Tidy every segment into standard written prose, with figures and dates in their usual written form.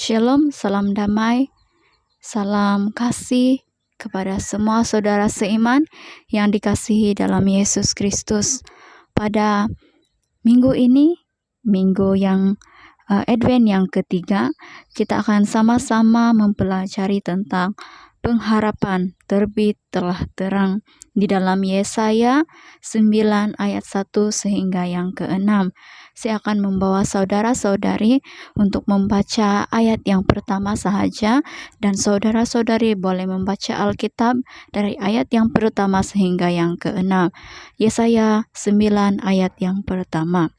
Shalom, salam damai, salam kasih kepada semua saudara seiman yang dikasihi dalam Yesus Kristus. Pada minggu ini, minggu yang Advent yang ketiga, kita akan sama-sama mempelajari tentang pengharapan terbit telah terang di dalam Yesaya 9 ayat 1 sehingga yang ke-6. Saya akan membawa saudara-saudari untuk membaca ayat yang pertama sahaja, dan saudara-saudari boleh membaca Alkitab dari ayat yang pertama sehingga yang ke-6. Yesaya 9 ayat yang pertama.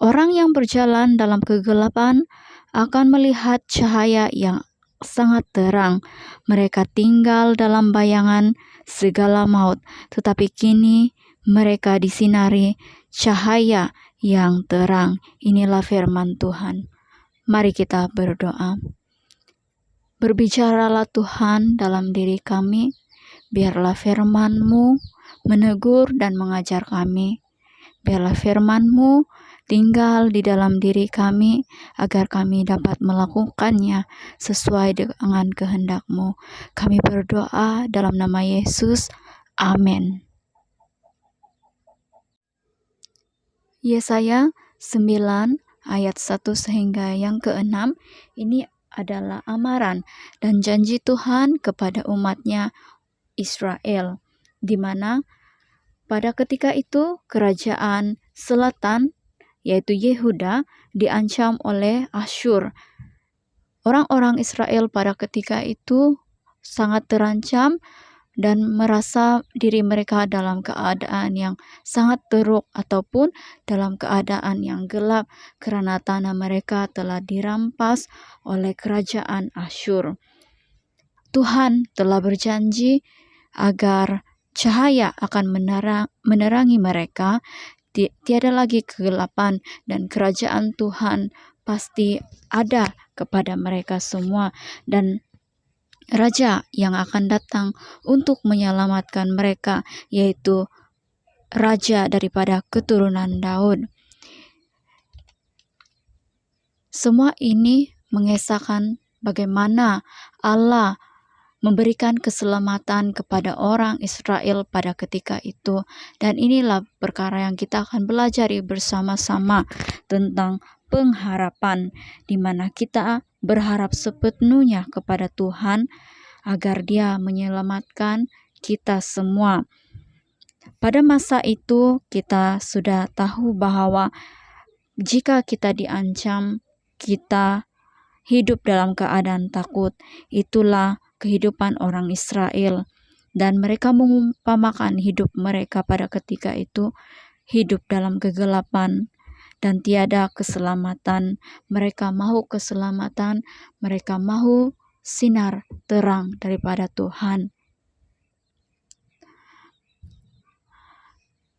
Orang yang berjalan dalam kegelapan akan melihat cahaya yang sangat terang. Mereka tinggal dalam bayangan segala maut, tetapi kini mereka disinari cahaya yang terang. Inilah firman Tuhan. Mari kita berdoa. Berbicaralah Tuhan dalam diri kami, biarlah firman-Mu menegur dan mengajar kami. Biarlah firman-Mu tinggal di dalam diri kami, agar kami dapat melakukannya sesuai dengan kehendak-Mu. Kami berdoa dalam nama Yesus. Amin. Yesaya 9 ayat 1 sehingga yang ke-6, ini adalah amaran dan janji Tuhan kepada umat-Nya Israel, di mana pada ketika itu kerajaan selatan, yaitu Yehuda, diancam oleh Asyur. Orang-orang Israel pada ketika itu sangat terancam dan merasa diri mereka dalam keadaan yang sangat teruk ataupun dalam keadaan yang gelap karena tanah mereka telah dirampas oleh kerajaan Asyur. Tuhan telah berjanji agar cahaya akan menerangi mereka. Tiada lagi kegelapan, dan kerajaan Tuhan pasti ada kepada mereka semua, dan Raja yang akan datang untuk menyelamatkan mereka, yaitu Raja daripada keturunan Daud. Semua ini mengesahkan bagaimana Allah memberikan keselamatan kepada orang Israel pada ketika itu. Dan inilah perkara yang kita akan belajari bersama-sama tentang pengharapan, di mana kita berharap sepenuhnya kepada Tuhan agar Dia menyelamatkan kita semua. Pada masa itu kita sudah tahu bahwa jika kita diancam, kita hidup dalam keadaan takut. Itulah kehidupan orang Israel, dan mereka mengumpamakan hidup mereka pada ketika itu hidup dalam kegelapan dan tiada keselamatan. Mereka mahu keselamatan, mereka mahu sinar terang daripada Tuhan.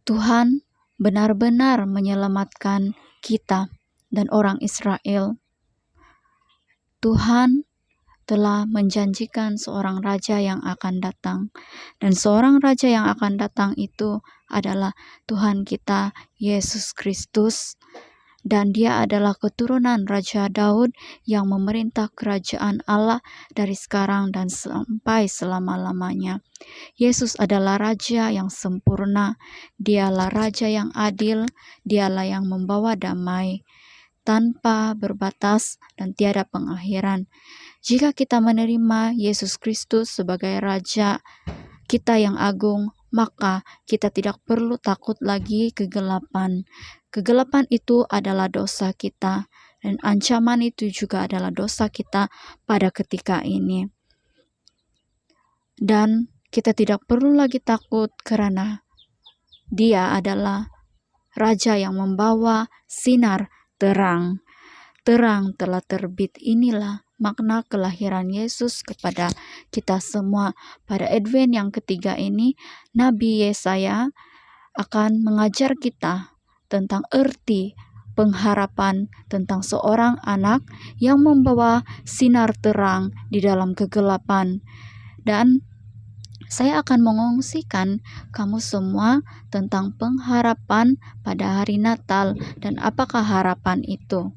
Tuhan benar-benar menyelamatkan kita dan orang Israel. Tuhan telah menjanjikan seorang raja yang akan datang, dan seorang raja yang akan datang itu adalah Tuhan kita Yesus Kristus, dan Dia adalah keturunan Raja Daud yang memerintah kerajaan Allah dari sekarang dan sampai selama-lamanya. Yesus adalah Raja yang sempurna, Dialah Raja yang adil, Dialah yang membawa damai tanpa berbatas dan tiada pengakhiran. Jika kita menerima Yesus Kristus sebagai Raja kita yang agung, maka kita tidak perlu takut lagi kegelapan. Kegelapan itu adalah dosa kita, dan ancaman itu juga adalah dosa kita pada ketika ini. Dan kita tidak perlu lagi takut karena Dia adalah Raja yang membawa sinar terang. Terang telah terbit. Inilah makna kelahiran Yesus kepada kita semua. Pada Advent yang ketiga ini, Nabi Yesaya akan mengajar kita tentang arti pengharapan tentang seorang anak yang membawa sinar terang di dalam kegelapan. Dan saya akan mengungsikan kamu semua tentang pengharapan pada hari Natal dan apakah harapan itu.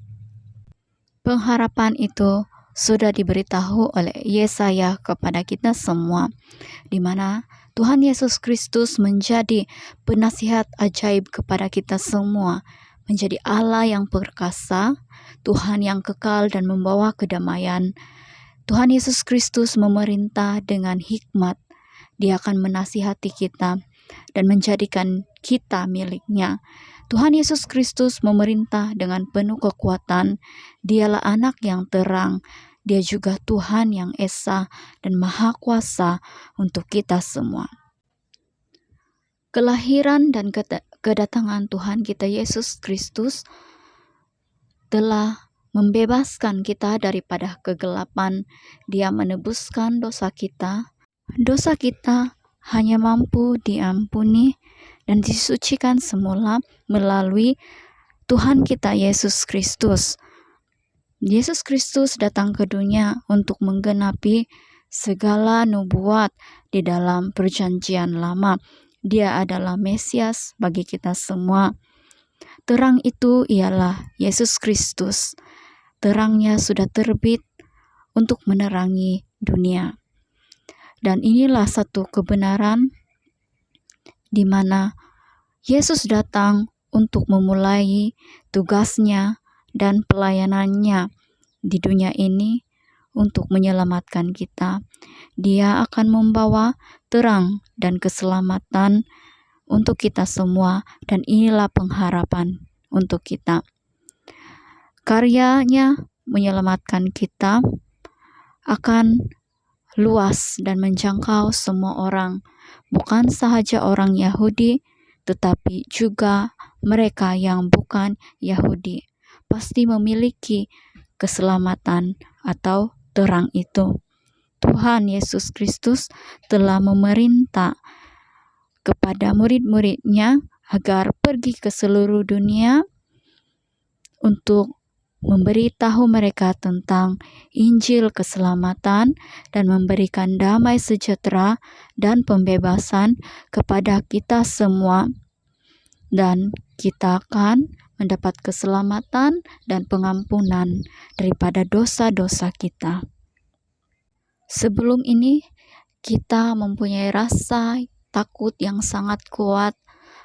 Pengharapan itu sudah diberitahu oleh Yesaya kepada kita semua, di mana Tuhan Yesus Kristus menjadi penasihat ajaib kepada kita semua, menjadi Allah yang perkasa, Tuhan yang kekal dan membawa kedamaian. Tuhan Yesus Kristus memerintah dengan hikmat. Dia akan menasihati kita dan menjadikan kita miliknya. Tuhan Yesus Kristus memerintah dengan penuh kekuatan. Dialah anak yang terang. Dia juga Tuhan yang esa dan maha kuasa untuk kita semua. Kelahiran dan kedatangan Tuhan kita Yesus Kristus telah membebaskan kita daripada kegelapan. Dia menebuskan dosa kita. Dosa kita hanya mampu diampuni dan disucikan semula melalui Tuhan kita Yesus Kristus. Yesus Kristus datang ke dunia untuk menggenapi segala nubuat di dalam perjanjian lama. Dia adalah Mesias bagi kita semua. Terang itu ialah Yesus Kristus. Terangnya sudah terbit untuk menerangi dunia. Dan inilah satu kebenaran di mana Yesus datang untuk memulai tugasnya dan pelayanannya di dunia ini untuk menyelamatkan kita. Dia akan membawa terang dan keselamatan untuk kita semua, dan inilah pengharapan untuk kita. Karyanya menyelamatkan kita akan luas dan menjangkau semua orang, bukan sahaja orang Yahudi, tetapi juga mereka yang bukan Yahudi pasti memiliki keselamatan atau terang itu. Tuhan Yesus Kristus telah memerintah kepada murid-muridnya agar pergi ke seluruh dunia untuk memberitahu mereka tentang Injil keselamatan dan memberikan damai sejahtera dan pembebasan kepada kita semua. Dan kita akan mendapat keselamatan dan pengampunan daripada dosa-dosa kita. Sebelum ini, kita mempunyai rasa takut yang sangat kuat,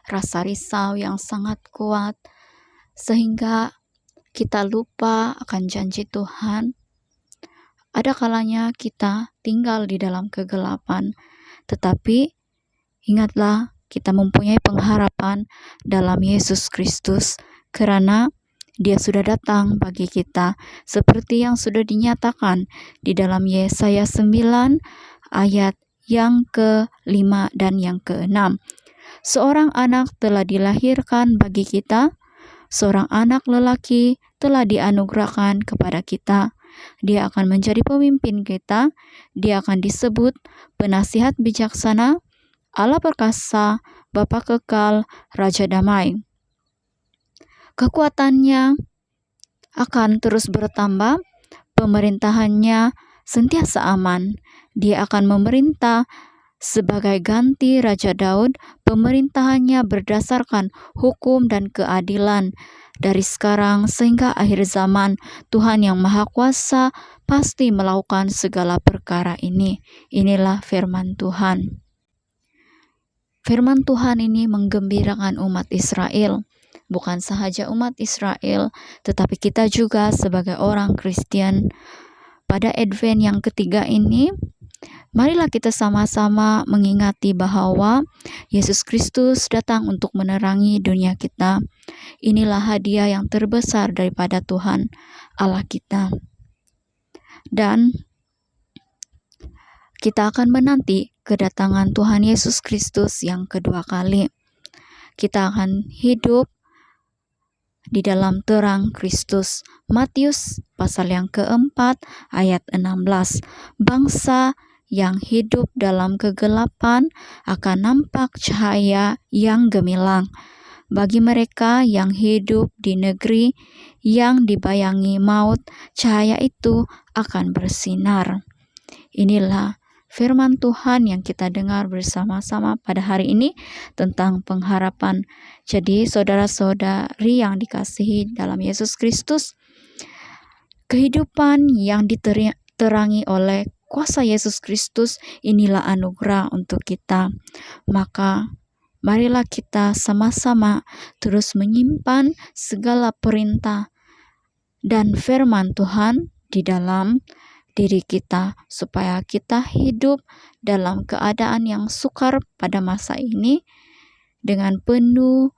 rasa risau yang sangat kuat, sehingga kita lupa akan janji Tuhan. Ada kalanya kita tinggal di dalam kegelapan, tetapi ingatlah kita mempunyai pengharapan dalam Yesus Kristus, karena Dia sudah datang bagi kita seperti yang sudah dinyatakan di dalam Yesaya 9 ayat yang ke-5 dan yang ke-6. Seorang anak telah dilahirkan bagi kita, seorang anak lelaki telah dianugerahkan kepada kita. Dia akan menjadi pemimpin kita. Dia akan disebut penasihat bijaksana, Allah perkasa, Bapa kekal, Raja damai. Kekuatannya akan terus bertambah, pemerintahannya sentiasa aman. Dia akan memerintah sebagai ganti Raja Daud. Pemerintahannya berdasarkan hukum dan keadilan. Dari sekarang sehingga akhir zaman, Tuhan yang Maha Kuasa pasti melakukan segala perkara ini. Inilah firman Tuhan. Firman Tuhan ini menggembirakan umat Israel. Bukan sahaja umat Israel, tetapi kita juga sebagai orang Kristen. Pada Advent yang ketiga ini, marilah kita sama-sama mengingati bahwa Yesus Kristus datang untuk menerangi dunia kita. Inilah hadiah yang terbesar daripada Tuhan Allah kita. Dan kita akan menanti kedatangan Tuhan Yesus Kristus yang kedua kali. Kita akan hidup di dalam terang Kristus. Matius pasal yang keempat ayat 16. Bangsa yang hidup dalam kegelapan akan nampak cahaya yang gemilang. Bagi mereka yang hidup di negeri yang dibayangi maut, cahaya itu akan bersinar. Inilah firman Tuhan yang kita dengar bersama-sama pada hari ini tentang pengharapan. Jadi saudara-saudari yang dikasihi dalam Yesus Kristus, kehidupan yang diterangi oleh kuasa Yesus Kristus, inilah anugerah untuk kita. Maka marilah kita sama-sama terus menyimpan segala perintah dan firman Tuhan di dalam diri kita, supaya kita hidup dalam keadaan yang sukar pada masa ini dengan penuh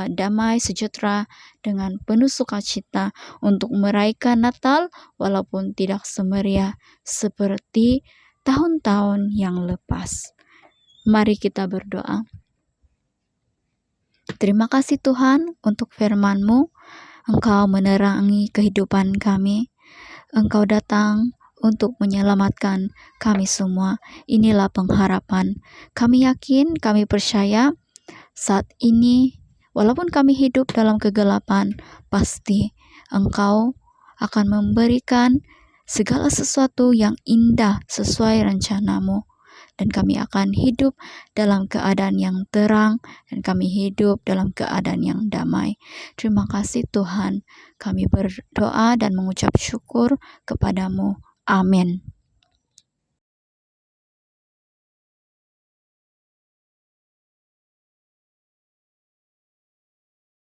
damai sejahtera, dengan penuh sukacita untuk merayakan Natal walaupun tidak semeriah seperti tahun-tahun yang lepas. Mari kita berdoa. Terima kasih Tuhan untuk firman-Mu. Engkau menerangi kehidupan kami. Engkau datang untuk menyelamatkan kami semua. Inilah pengharapan. Kami yakin, kami percaya saat ini, walaupun kami hidup dalam kegelapan, pasti Engkau akan memberikan segala sesuatu yang indah sesuai rencana-Mu. Dan kami akan hidup dalam keadaan yang terang, dan kami hidup dalam keadaan yang damai. Terima kasih Tuhan. Kami berdoa dan mengucap syukur kepadamu. Amin.